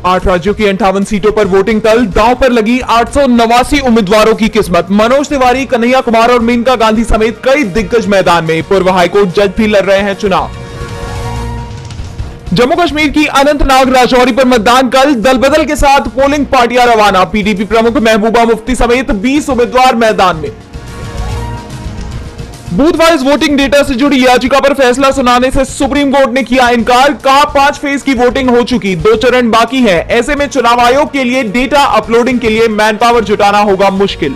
8 राज्यों की 58 सीटों पर वोटिंग कल, दांव पर लगी 889 उम्मीदवारों की किस्मत। मनोज तिवारी, कन्हैया कुमार और मेनका गांधी समेत कई दिग्गज मैदान में। पूर्व हाईकोर्ट जज भी लड़ रहे हैं चुनाव। जम्मू कश्मीर की अनंतनाग राजौरी पर मतदान कल, दल बदल के साथ पोलिंग पार्टियां रवाना। पीडीपी प्रमुख महबूबा मुफ्ती समेत 20 उम्मीदवार मैदान में। बूथ वाइज वोटिंग डेटा से जुड़ी याचिका पर फैसला सुनाने से सुप्रीम कोर्ट ने किया इनकार। कहा 5 फेज की वोटिंग हो चुकी, 2 चरण बाकी है। ऐसे में चुनाव आयोग के लिए डेटा अपलोडिंग के लिए मैन पावर जुटाना होगा मुश्किल।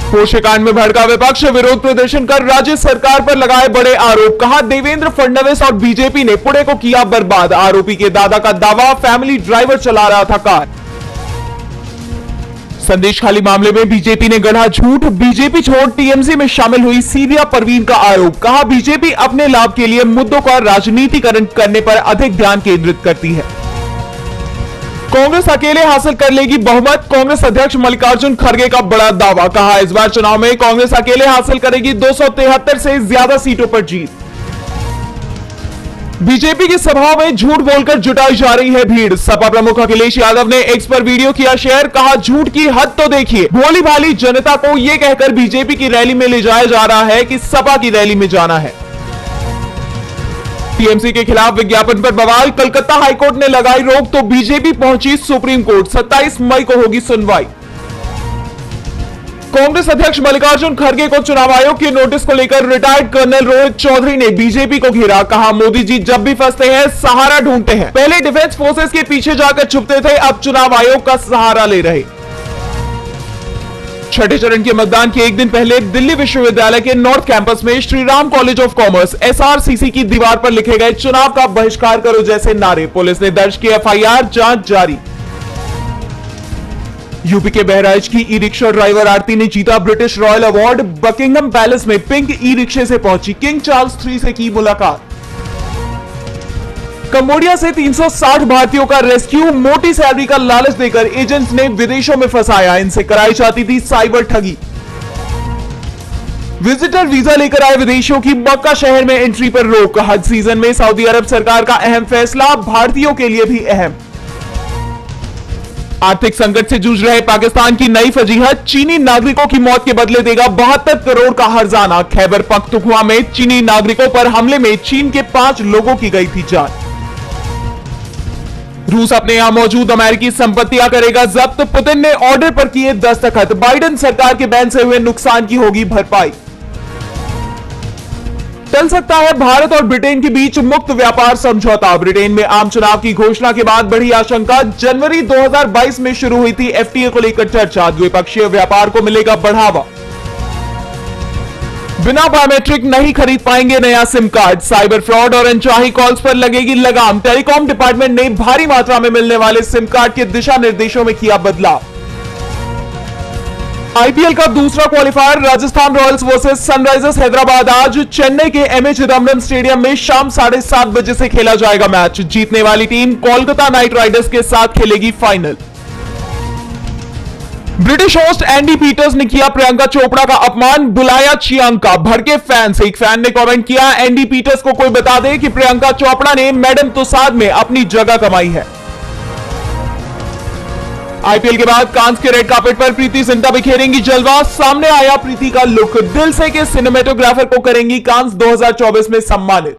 पोर्शे कांड में भड़का विपक्ष, विरोध प्रदर्शन कर राज्य सरकार पर लगाए बड़े आरोप। कहा देवेंद्र फडणवीस और बीजेपी ने पुणे को किया बर्बाद। आरोपी के दादा का दावा, फैमिली ड्राइवर चला रहा था कार। संदेश खाली मामले में बीजेपी ने गढ़ा झूठ, बीजेपी छोड़ टीएमसी में शामिल हुई सीरिया परवीन का आरोप। कहा बीजेपी अपने लाभ के लिए मुद्दों का राजनीतिकरण करने पर अधिक ध्यान केंद्रित करती है। कांग्रेस अकेले हासिल कर लेगी बहुमत, कांग्रेस अध्यक्ष मल्लिकार्जुन खड़गे का बड़ा दावा। कहा इस बार चुनाव में कांग्रेस अकेले हासिल करेगी 273 से ज्यादा सीटों पर जीत। बीजेपी की सभाओं में झूठ बोलकर जुटाई जा रही है भीड़। सपा प्रमुख अखिलेश यादव ने एक्स पर वीडियो किया शेयर। कहा झूठ की हद तो देखिए, भोली भाली जनता को यह कहकर बीजेपी की रैली में ले जाया जा रहा है कि सपा की रैली में जाना है। टीएमसी के खिलाफ विज्ञापन पर बवाल, कलकत्ता हाईकोर्ट ने लगाई रोक तो बीजेपी पहुंची सुप्रीम कोर्ट। 27 मई को होगी सुनवाई। कांग्रेस अध्यक्ष मल्लिकार्जुन खड़गे को चुनाव आयोग के नोटिस को लेकर रिटायर्ड कर्नल रोहित चौधरी ने बीजेपी को घेरा। कहा मोदी जी जब भी फंसते हैं सहारा ढूंढते हैं, पहले डिफेंस फोर्सेस के पीछे जाकर छुपते थे, अब चुनाव आयोग का सहारा ले रहे। छठे चरण के मतदान के एक दिन पहले दिल्ली विश्वविद्यालय के नॉर्थ कैंपस में Shri Ram college of commerce SRCC की दीवार पर लिखे गए चुनाव का बहिष्कार करो जैसे नारे। पुलिस ने दर्ज की एफआईआर, जांच जारी। यूपी के बहराइच की ई रिक्शा ड्राइवर आरती ने जीता British royal award. Buckingham palace में पिंक ई रिक्शे से पहुंची, किंग चार्ल्स III से की मुलाकात। कंबोडिया से 360 भारतीयों का रेस्क्यू, मोटी सैलरी का लालच देकर एजेंट्स ने विदेशों में फंसाया। इनसे कराई जाती थी साइबर ठगी। विजिटर वीजा लेकर आए विदेशियों की मक्का शहर में एंट्री पर रोक। हज सीजन में सऊदी अरब सरकार का अहम फैसला, भारतीयों के लिए भी अहम। आर्थिक संकट से जूझ रहे पाकिस्तान की नई फजीहत, चीनी नागरिकों की मौत के बदले देगा 72 करोड़ का हर्जाना। खैबर पख्तूनख्वा में चीनी नागरिकों पर हमले में चीन के 5 लोगों की गई थी जान। रूस अपने यहां मौजूद अमेरिकी संपत्तियां करेगा जब्त, पुतिन ने ऑर्डर पर किए दस्तखत। बाइडेन सरकार के बैन से हुए नुकसान की होगी भरपाई। टल सकता है भारत और ब्रिटेन के बीच मुक्त व्यापार समझौता। ब्रिटेन में आम चुनाव की घोषणा के बाद बढ़ी आशंका। जनवरी 2022 में शुरू हुई थी एफटीए को लेकर चर्चा, द्विपक्षीय व्यापार को मिलेगा बढ़ावा। बिना बायोमेट्रिक नहीं खरीद पाएंगे नया सिम कार्ड। साइबर फ्रॉड और अनचाही कॉल्स पर लगेगी लगाम। टेलीकॉम डिपार्टमेंट ने भारी मात्रा में मिलने वाले सिम कार्ड के दिशा निर्देशों में किया बदलाव। आईपीएल का दूसरा qualifier Rajasthan Royals versus Sunrisers Hyderabad आज चेन्नई के एमए चिदम्बरम स्टेडियम में शाम 7:30 बजे से खेला जाएगा मैच। जीतने वाली टीम कोलकाता नाइट राइडर्स के साथ खेलेगी final. British host Andy Peters ने किया प्रियंका चोपड़ा का अपमान, बुलाया चियांका। भड़के फैंस। एक फैन ने कमेंट किया, एंडी पीटर्स को कोई बता दे कि प्रियंका चोपड़ा ने मैडम तुसाद में अपनी जगह कमाई है। आईपीएल के बाद कांस के रेड कार्पेट पर प्रीति जिंटा बिखेरेंगी जलवा। सामने आया प्रीति का लुक, दिल से के सिनेमेटोग्राफर को करेंगी कांस 2024 में सम्मानित।